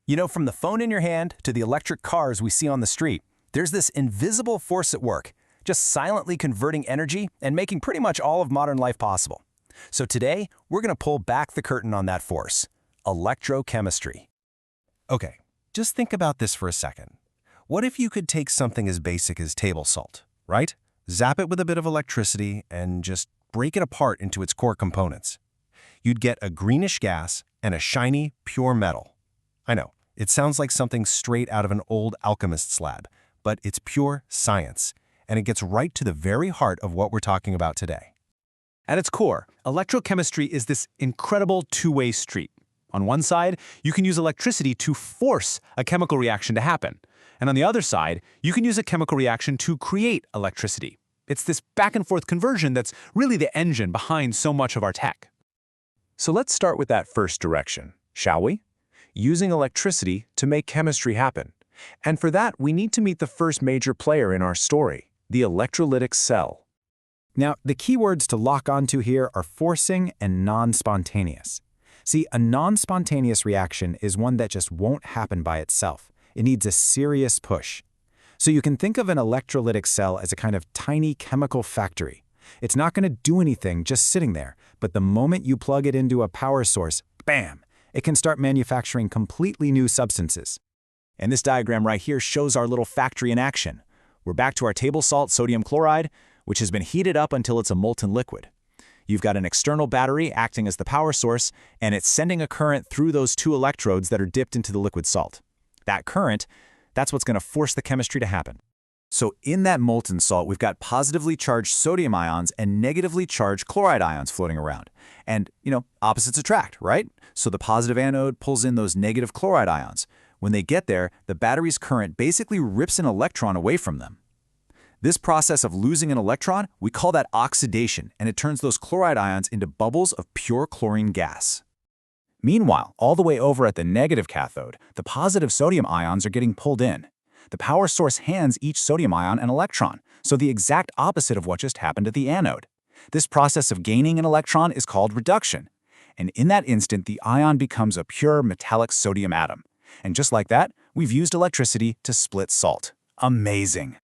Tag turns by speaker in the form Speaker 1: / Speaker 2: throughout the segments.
Speaker 1: You know, from the phone in your hand to the electric cars we see on the street, there's this invisible force at work, just silently converting energy and making pretty much all of modern life possible. So today, we're going to pull back the curtain on that force, electrochemistry. Okay, just think about this for a second. What if you could take something as basic as table salt, right? Zap it with a bit of electricity and just break it apart into its core components. You'd get a greenish gas and a shiny, pure metal. I know, it sounds like something straight out of an old alchemist's lab, but it's pure science, and it gets right to the very heart of what we're talking about today.
Speaker 2: At its core, electrochemistry is this incredible two-way street. On one side, you can use electricity to force a chemical reaction to happen. And on the other side, you can use a chemical reaction to create electricity. It's this back-and-forth conversion that's really the engine behind so much of our tech.
Speaker 1: So let's start with that first direction, shall we? Using electricity to make chemistry happen. And for that, we need to meet the first major player in our story, the electrolytic cell. Now, the key words to lock onto here are forcing and non-spontaneous. See, a non-spontaneous reaction is one that just won't happen by itself. It needs a serious push. So you can think of an electrolytic cell as a kind of tiny chemical factory. It's not going to do anything just sitting there, but the moment you plug it into a power source, bam, it can start manufacturing completely new substances. And this diagram right here shows our little factory in action. We're back to our table salt sodium chloride, which has been heated up until it's a molten liquid. You've got an external battery acting as the power source, and it's sending a current through those two electrodes that are dipped into the liquid salt. That current, that's what's going to force the chemistry to happen. So in that molten salt, we've got positively charged sodium ions and negatively charged chloride ions floating around. And, opposites attract, right? So the positive anode pulls in those negative chloride ions. When they get there, the battery's current basically rips an electron away from them. This process of losing an electron, we call that oxidation, and it turns those chloride ions into bubbles of pure chlorine gas. Meanwhile, all the way over at the negative cathode, the positive sodium ions are getting pulled in. The power source hands each sodium ion an electron, so the exact opposite of what just happened at the anode. This process of gaining an electron is called reduction. And in that instant, the ion becomes a pure metallic sodium atom. And just like that, we've used electricity to split salt. Amazing.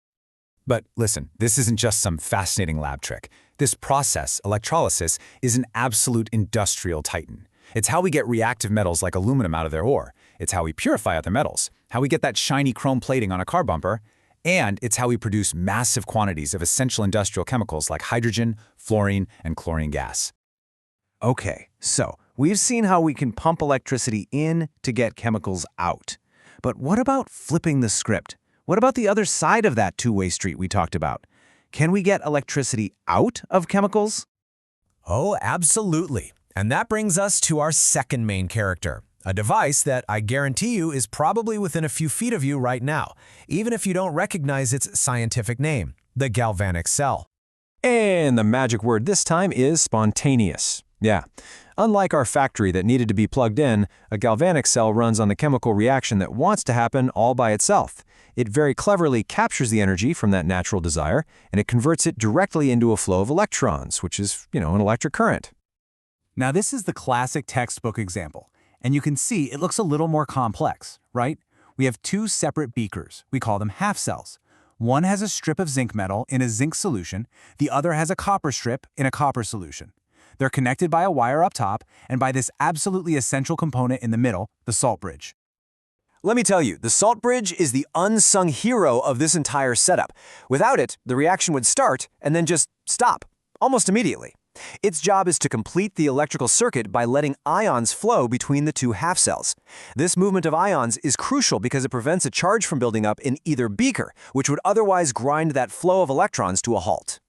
Speaker 1: But listen, this isn't just some fascinating lab trick. This process, electrolysis, is an absolute industrial titan. It's how we get reactive metals like aluminum out of their ore. It's how we purify other metals, how we get that shiny chrome plating on a car bumper, and it's how we produce massive quantities of essential industrial chemicals like hydrogen, fluorine, and chlorine gas. Okay, so we've seen how we can pump electricity in to get chemicals out. But what about flipping the script? What about the other side of that two-way street we talked about? Can we get electricity out of chemicals?
Speaker 3: Oh, absolutely. And that brings us to our second main character, a device that I guarantee you is probably within a few feet of you right now, even if you don't recognize its scientific name, the galvanic cell.
Speaker 1: And the magic word this time is spontaneous. Yeah, unlike our factory that needed to be plugged in, a galvanic cell runs on the chemical reaction that wants to happen all by itself. It very cleverly captures the energy from that natural desire, and it converts it directly into a flow of electrons, which is, an electric current.
Speaker 2: Now this is the classic textbook example, and you can see it looks a little more complex, right? We have two separate beakers. We call them half cells. One has a strip of zinc metal in a zinc solution, the other has a copper strip in a copper solution. They're connected by a wire up top and by this absolutely essential component in the middle, the salt bridge.
Speaker 1: Let me tell you, the salt bridge is the unsung hero of this entire setup. Without it, the reaction would start and then just stop, almost immediately. Its job is to complete the electrical circuit by letting ions flow between the two half cells. This movement of ions is crucial because it prevents a charge from building up in either beaker, which would otherwise grind that flow of electrons to a halt.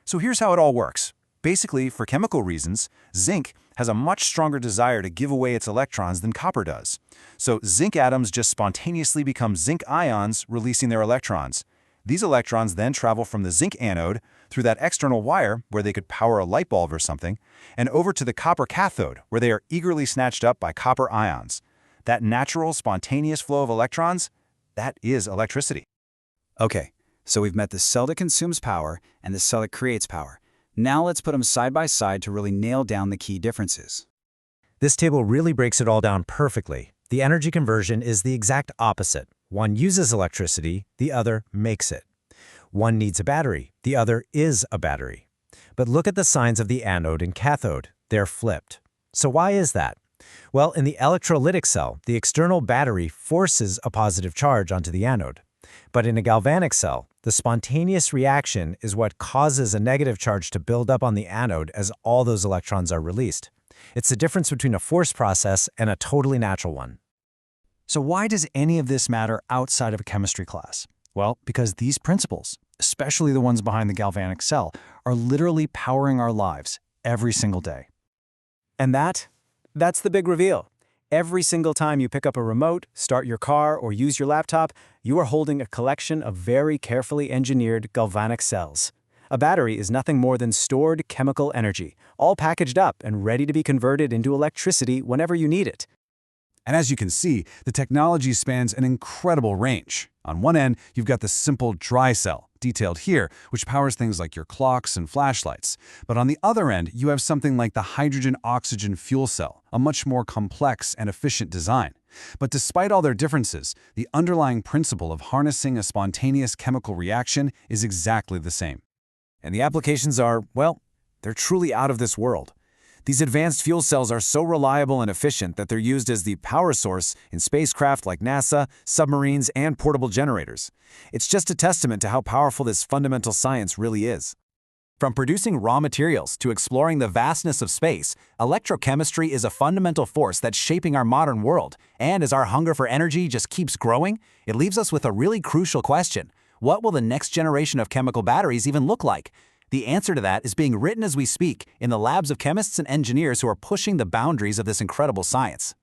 Speaker 1: So here's how it all works. Basically, for chemical reasons, zinc has a much stronger desire to give away its electrons than copper does. So zinc atoms just spontaneously become zinc ions, releasing their electrons. These electrons then travel from the zinc anode through that external wire where they could power a light bulb or something, and over to the copper cathode where they are eagerly snatched up by copper ions. That natural, spontaneous flow of electrons, that is electricity.
Speaker 4: Okay, so we've met the cell that consumes power and the cell that creates power. Now let's put them side by side to really nail down the key differences.
Speaker 3: This table really breaks it all down perfectly. The energy conversion is the exact opposite. One uses electricity, the other makes it. One needs a battery, the other is a battery. But look at the signs of the anode and cathode. They're flipped. So why is that? Well, in the electrolytic cell, the external battery forces a positive charge onto the anode. But in a galvanic cell, the spontaneous reaction is what causes a negative charge to build up on the anode as all those electrons are released. It's the difference between a forced process and a totally natural one.
Speaker 2: So why does any of this matter outside of a chemistry class? Well, because these principles, especially the ones behind the galvanic cell, are literally powering our lives every single day.
Speaker 5: And that's the big reveal. Every single time you pick up a remote, start your car, or use your laptop, you are holding a collection of very carefully engineered galvanic cells. A battery is nothing more than stored chemical energy, all packaged up and ready to be converted into electricity whenever you need it.
Speaker 6: And as you can see, the technology spans an incredible range. On one end, you've got the simple dry cell, detailed here, which powers things like your clocks and flashlights. But on the other end, you have something like the hydrogen-oxygen fuel cell, a much more complex and efficient design. But despite all their differences, the underlying principle of harnessing a spontaneous chemical reaction is exactly the same.
Speaker 1: And the applications are, well, they're truly out of this world. These advanced fuel cells are so reliable and efficient that they're used as the power source in spacecraft like NASA, submarines, and portable generators. It's just a testament to how powerful this fundamental science really is.
Speaker 5: From producing raw materials to exploring the vastness of space, electrochemistry is a fundamental force that's shaping our modern world. And as our hunger for energy just keeps growing, it leaves us with a really crucial question. What will the next generation of chemical batteries even look like? The answer to that is being written as we speak in the labs of chemists and engineers who are pushing the boundaries of this incredible science.